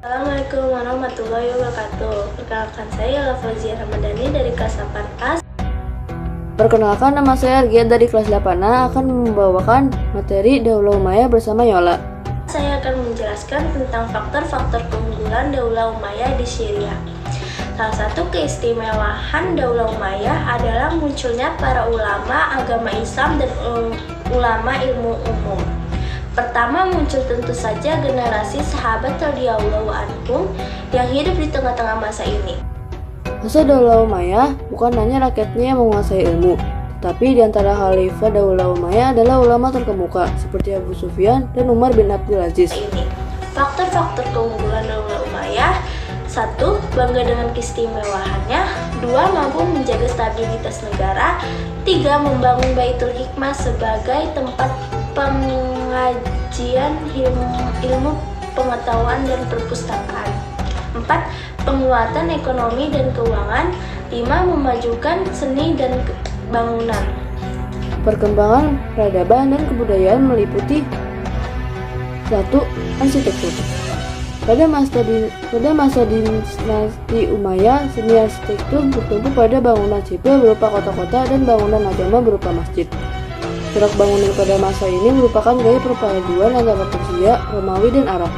Assalamualaikum warahmatullahi wabarakatuh. Perkenalkan saya Yola Fauzia Ramadhani dari kelas 8A. Perkenalkan, nama saya Argia dari kelas 8A akan membawakan materi Daulah Umayyah bersama Yola. Saya akan menjelaskan tentang faktor-faktor keunggulan Daulah Umayyah di Syria. Salah satu keistimewaan Daulah Umayyah adalah munculnya para ulama agama Islam dan ulama ilmu umum. Pertama muncul tentu saja generasi sahabat radhiyallahu anhum yang hidup di tengah-tengah masa ini. Masa Daulah Umayyah bukan hanya rakyatnya yang menguasai ilmu, tetapi di antara khalifah Daulah Umayyah adalah ulama terkemuka seperti Abu Sufyan dan Umar bin Abdul Aziz. Faktor-faktor keunggulan Daulah Umayyah: 1. Bangga dengan keistimewaannya. 2. Mampu menjaga stabilitas negara. 3. Membangun Baitul Hikmah sebagai tempat pengajian ilmu pengetahuan dan perpustakaan. 4. Penguatan ekonomi dan keuangan. 5. Memajukan seni dan bangunan. Perkembangan peradaban dan kebudayaan meliputi 1. Arsitektur. Pada masa dinasti Umayyah, seni arsitektur bertumpu pada bangunan sipil berupa kota-kota dan bangunan agama berupa masjid. Corak bangunan pada masa ini merupakan gaya perpaduan antara Persia, Romawi, dan Arab.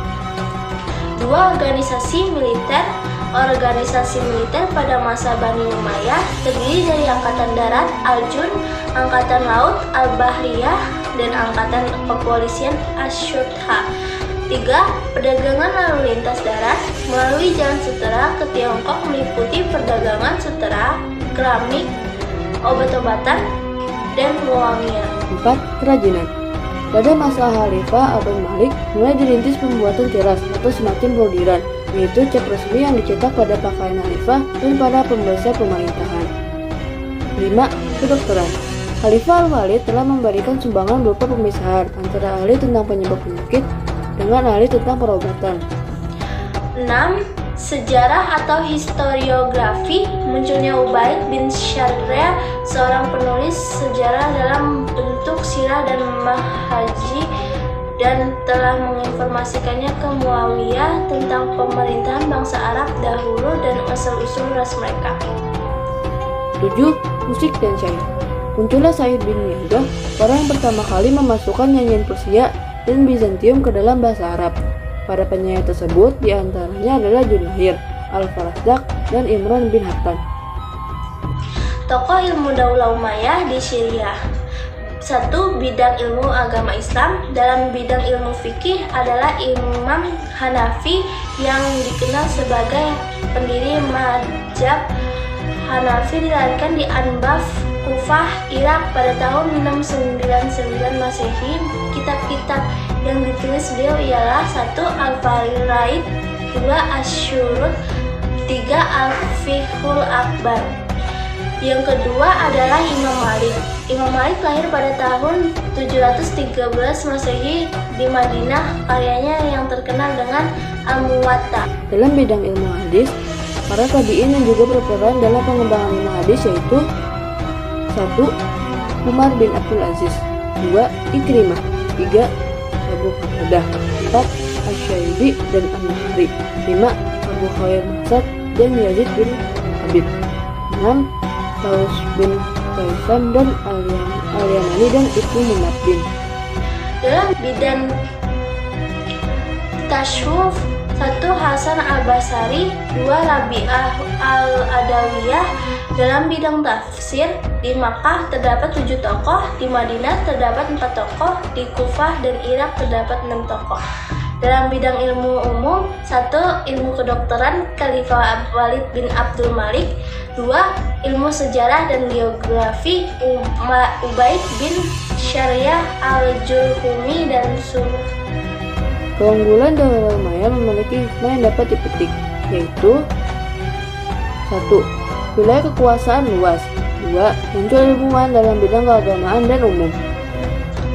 2. Organisasi militer. Organisasi militer pada masa Bani Umayyah terdiri dari Angkatan Darat Al-Jun, Angkatan Laut Al-Bahriyah, dan Angkatan Kepolisian Ash-Shurta. 3. Perdagangan lalu lintas darat melalui jalan sutera ke Tiongkok meliputi perdagangan sutera, keramik, obat-obatan, dan wewangian. 4. Kerajinan. Pada masa Khalifah Abdul Malik mulai dirintis pembuatan tiras atau semakin bordiran, yaitu cap resmi yang dicetak pada pakaian khalifah dan pada pembesar pemerintahan. 5. Kedokteran. Khalifah Al-Walid telah memberikan sumbangan berupa pemisahan antara ahli tentang penyebab penyakit dengan ahli tentang perobatan. 6. Sejarah atau historiografi. Munculnya Ubaid bin Syarrah, seorang penulis sejarah dalam bentuk sirah dan mahaji, dan telah menginformasikannya ke Muawiyah tentang pemerintahan bangsa Arab dahulu dan asal-usul ras mereka. 7. Musik dan syair. Muncullah Said bin Yadah, orang yang pertama kali memasukkan nyanyian Persia dan Bizantium ke dalam bahasa Arab. Para penyair tersebut diantaranya adalah Junahir, Al-Farazdak, dan Imran bin Hattan. Tokoh ilmu Daulah Umayyah di Syria. 1. Bidang ilmu agama Islam. Dalam bidang ilmu fikih adalah Imam Hanafi yang dikenal sebagai pendiri mazhab Hanafi, dilahirkan di Anbaf, Kufah, Irak pada tahun 699 Masehi. Kitab-kitab yang ditulis beliau ialah 1. Al-Faraid, 2. Asy-Syurut, 3. Al-Fiqhul Akbar. Yang kedua adalah Imam Malik. Imam Malik lahir pada tahun 713 Masehi di Madinah. Karyanya yang terkenal dengan Al-Muwatta. Dalam bidang ilmu hadis, para tabi'in yang juga berperan dalam pengembangan ilmu hadis yaitu 1. Umar bin Abdul Aziz, 2. Ikrimah, 3. Abu Qatadah, 4. Asy-Syaibi dan An-Nahri, 5. Abu Khair Maksad dan Yazid bin Habib, 6. Taus bin Kaisan dan Al-Yamani dan Ibnu Munabbih. Dalam bidang tasawuf, 1. Hasan Al-Basri, 2. Rabi'ah Al-Adawiyah. Dalam bidang tafsir, di Makkah terdapat 7 tokoh, di Madinah terdapat 4 tokoh, di Kufah dan Irak terdapat 6 tokoh. Dalam bidang ilmu umum, 1. Ilmu kedokteran, Khalifah Walid bin Abdul Malik. 2. Ilmu sejarah dan geografi, Ubaid bin Syarrah Al-Jurhumi dan Surah. Keunggulan Daulah Umayyah memiliki hikmah yang dapat dipetik, yaitu 1. Wilayah kekuasaan luas. 2. Muncul ilmuwan dalam bidang keagamaan dan umum.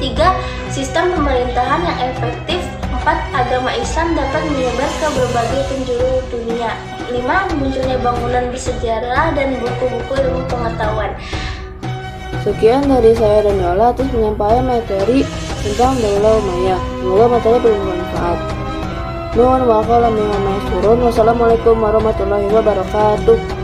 3. Sistem pemerintahan yang efektif. 4. Agama Islam dapat menyebar ke berbagai penjuru dunia. 5. Munculnya bangunan bersejarah dan buku-buku ilmu pengetahuan. Sekian dari saya dan Yola atas penyampaian materi tentang Daulah Umayyah. Semoga materi bermanfaat. Nuhun wa qala minna masurun. Wassalamualaikum warahmatullahi wabarakatuh.